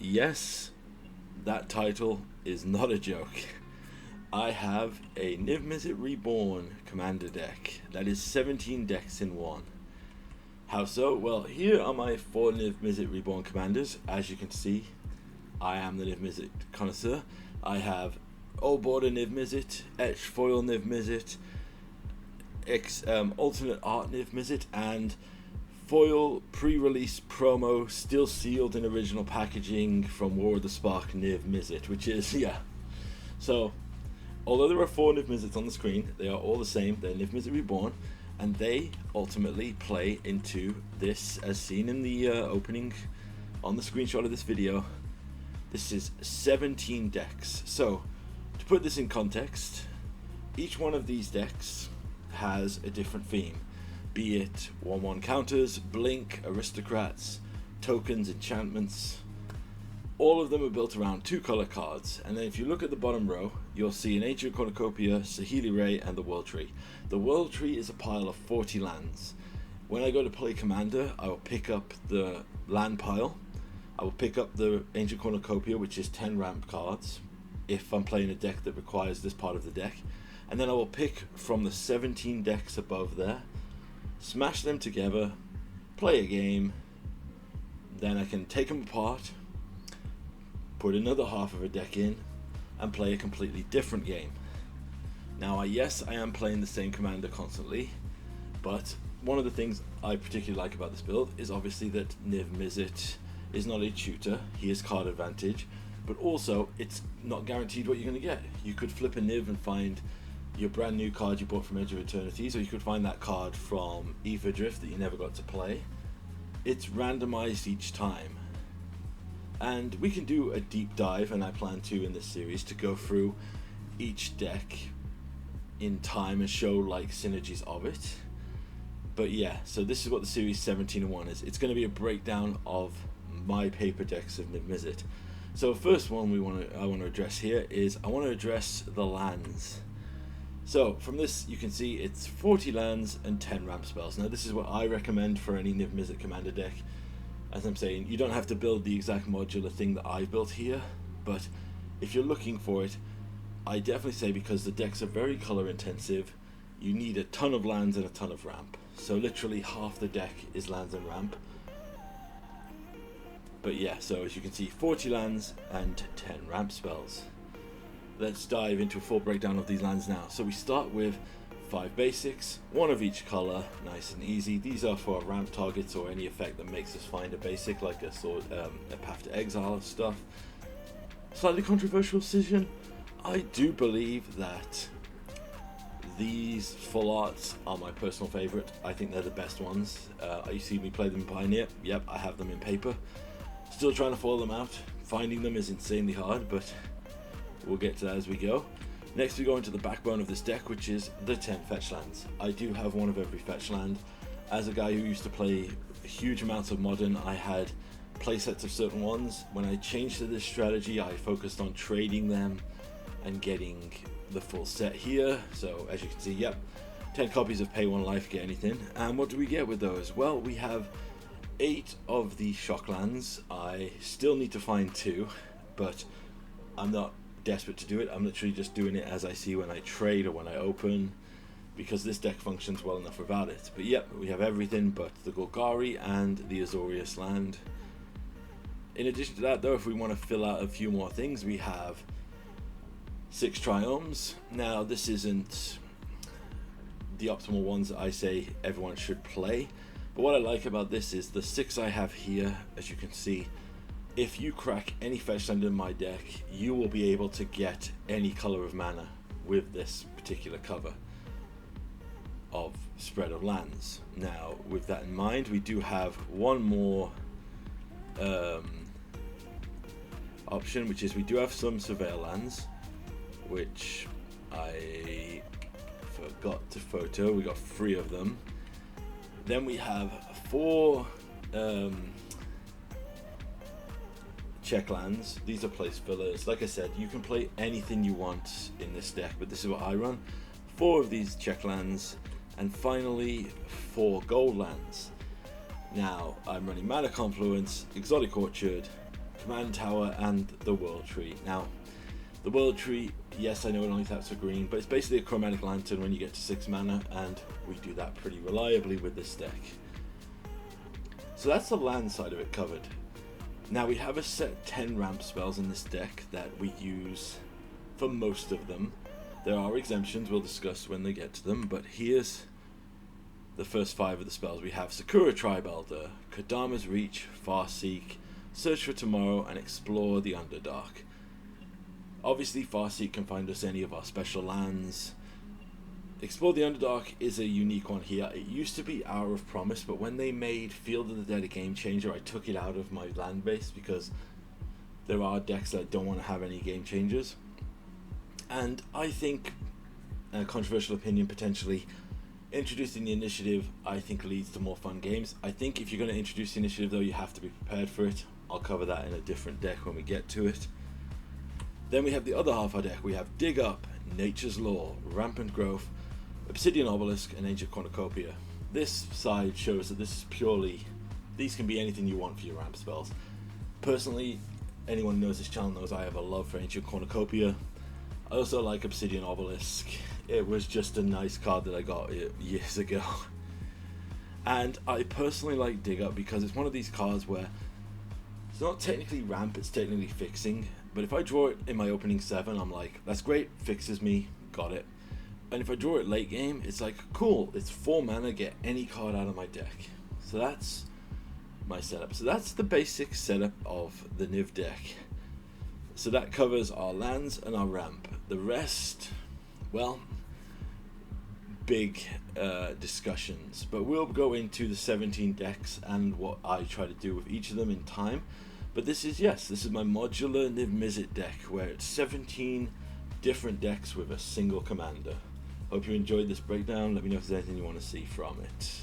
Yes, that title is not a joke. I have a Niv Mizzet Reborn commander deck that is 17 decks in one. How so? Well, here are my 4 Niv Mizzet Reborn commanders. As you can see, I am the Niv Mizzet connoisseur. I have Old Border Niv Mizzet, Etched Foil Niv Mizzet, Alternate Art Niv Mizzet, and foil pre-release promo still sealed in original packaging from War of the Spark Niv Mizzet, which is, yeah. So, although there are 4 Niv Mizzets on the screen, they are all the same. They're Niv Mizzet Reborn, and they ultimately play into this, as seen in the opening on the screenshot of this video. This is 17 decks. So, to put this in context, each one of these decks has a different theme. Be it 1/1 counters, blink, aristocrats, tokens, enchantments. All of them are built around 2 color cards. And then if you look at the bottom row, you'll see an Ancient Cornucopia, Saheeli Ray, and the World Tree. The World Tree is a pile of 40 lands. When I go to play Commander, I will pick up the land pile. I will pick up the Ancient Cornucopia, which is 10 ramp cards, if I'm playing a deck that requires this part of the deck. And then I will pick from the 17 decks above there, smash them together, play a game, then I can take them apart, put another half of a deck in, and play a completely different game. Now, yes, I am playing the same commander constantly, but one of the things I particularly like about this build is obviously that Niv Mizzet is not a tutor. He has card advantage, but also it's not guaranteed what you're going to get. You could flip a Niv and find your brand new card you bought from Edge of Eternities, or you could find that card from Ether Drift that you never got to play. It's randomized each time, and we can do a deep dive, and I plan to in this series, to go through each deck in time and show like synergies of it. But yeah, so this is what the series 17-1 is. It's going to be a breakdown of my paper decks of Niv Mizzet. So first one I want to address here is I want to address the lands. So from this you can see it's 40 lands and 10 ramp spells. Now this is what I recommend for any Niv Mizzet commander deck. As I'm saying, you don't have to build the exact modular thing that I've built here, but if you're looking for it, I definitely say, because the decks are very color intensive, you need a ton of lands and a ton of ramp. So literally half the deck is lands and ramp. But yeah, so as you can see, 40 lands and 10 ramp spells. Let's dive into a full breakdown of these lands now. So we start with 5 basics, 1 of each color, nice and easy. These are for ramp targets or any effect that makes us find a basic, like a sword, a Path to Exile stuff. Slightly controversial decision. I do believe that these full arts are my personal favorite. I think they're the best ones. You see me play them in Pioneer. Yep, I have them in paper. Still trying to foil them out. Finding them is insanely hard, but we'll get to that as we go. Next we go into the backbone of this deck, which is the 10 fetch lands. I do have 1 of every fetch land. As a guy who used to play huge amounts of Modern, I had playsets of certain ones. When I changed to this strategy, I focused on trading them and getting the full set here. So as you can see, yep, 10 copies of Pay 1 Life, get anything. And what do we get with those? Well, we have 8 of the shock lands. I still need to find 2, but I'm not desperate to do it. I'm literally just doing it as I see when I trade or when I open, because this deck functions well enough without it. But yep, we have everything but the Golgari and the Azorius land. In addition to that though, if we want to fill out a few more things, we have 6 Triomes. Now this isn't the optimal ones that I say everyone should play, but what I like about this is the 6 I have here. As you can see, if you crack any fetch land in my deck, you will be able to get any color of mana with this particular cover of spread of lands. Now, with that in mind, we do have one more option, which is we do have some Surveil lands, which I forgot to photo. We got 3 of them. Then we have 4 check lands. These are place fillers. Like I said, you can play anything you want in this deck, but this is what I run. 4 of these check lands, and finally 4 gold lands. Now I'm running Mana Confluence, Exotic Orchard, command tower, and the world tree. Now, the world tree, yes, I know it only taps for green, but it's basically a chromatic lantern when you get to 6 mana, and we do that pretty reliably with this deck. So that's the land side of it covered. Now we have a set 10 ramp spells in this deck that we use for most of them. There are exemptions we'll discuss when they get to them, but here's the first 5 of the spells. We have Sakura Tribe Elder, Kodama's Reach, Farseek, Search for Tomorrow, and Explore the Underdark. Obviously, Farseek can find us any of our special lands. Explore the Underdark is a unique one here. It used to be Hour of Promise, but when they made Field of the Dead a game changer, I took it out of my land base because there are decks that don't want to have any game changers. And I think, a controversial opinion potentially, introducing the initiative I think leads to more fun games. I think if you're going to introduce the initiative though, you have to be prepared for it. I'll cover that in a different deck when we get to it. Then we have the other half of our deck. We have Dig Up, Nature's Law, Rampant Growth, Obsidian Obelisk, and Ancient Cornucopia. This side shows that this is purely, these can be anything you want for your ramp spells. Personally, anyone who knows this channel knows I have a love for Ancient Cornucopia. I also like Obsidian Obelisk. It was just a nice card that I got years ago. And I personally like Dig Up because it's one of these cards where it's not technically ramp, it's technically fixing. But if I draw it in my opening 7, I'm like, that's great, fixes me, got it. And if I draw it late game, it's like, cool, it's 4 mana, get any card out of my deck. So that's my setup. So that's the basic setup of the Niv deck. So that covers our lands and our ramp. The rest, well, big discussions. But we'll go into the 17 decks and what I try to do with each of them in time. But this is my modular Niv Mizzet deck, where it's 17 different decks with a single commander. Hope you enjoyed this breakdown. Let me know if there's anything you want to see from it.